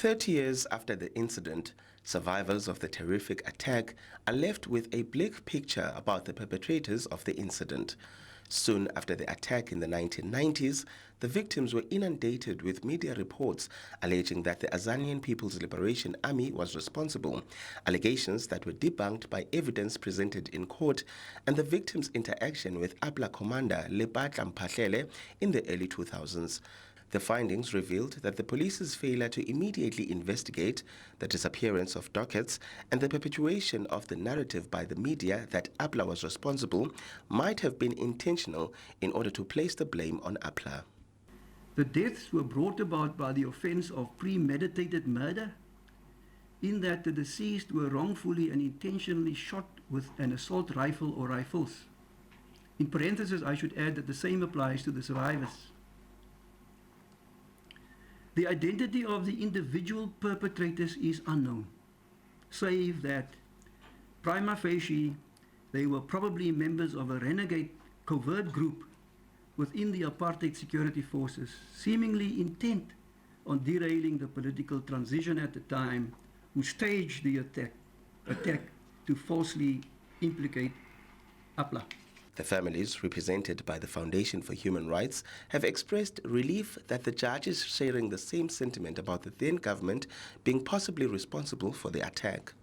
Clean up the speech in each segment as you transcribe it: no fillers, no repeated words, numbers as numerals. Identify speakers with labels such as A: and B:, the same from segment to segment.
A: 30 years after the incident, survivors of the terrific attack are left with a bleak picture about the perpetrators of the incident. Soon after the attack in the 1990s, the victims were inundated with media reports alleging that the Azanian People's Liberation Army was responsible, allegations that were debunked by evidence presented in court, and the victims' interaction with APLA commander Lepatla Mphahlele in the early 2000s. The findings revealed that the police's failure to immediately investigate the disappearance of dockets and the perpetuation of the narrative by the media that APLA was responsible might have been intentional in order to place the blame on APLA.
B: The deaths were brought about by the offense of premeditated murder, in that the deceased were wrongfully and intentionally shot with an assault rifle or rifles. In parentheses, I should add that the same applies to the survivors. The identity of the individual perpetrators is unknown, save that prima facie they were probably members of a renegade covert group within the apartheid security forces, seemingly intent on derailing the political transition at the time, who staged the attack to falsely implicate APLA.
A: The families, represented by the Foundation for Human Rights, have expressed relief that the judge is sharing the same sentiment about the then government being possibly responsible for the attack.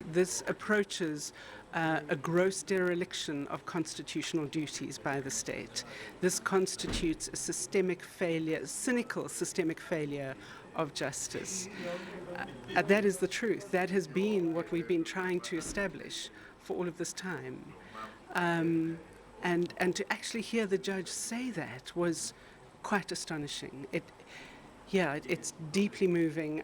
C: This approaches a gross dereliction of constitutional duties by the state. This constitutes a systemic failure, a cynical systemic failure of justice. That is the truth. That has been what we've been trying to establish for all of this time. And to actually hear the judge say that was quite astonishing. It's deeply moving.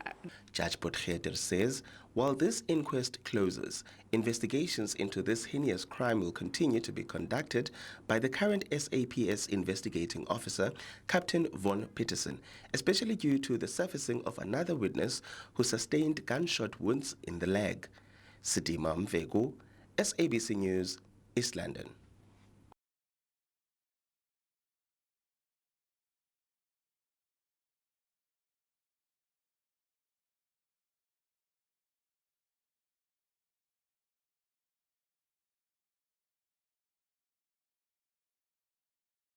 A: Judge Potgieter says, while this inquest closes, investigations into this heinous crime will continue to be conducted by the current SAPS investigating officer, Captain Von Peterson, especially due to the surfacing of another witness who sustained gunshot wounds in the leg. Sidima Mvegu, SABC News, East London.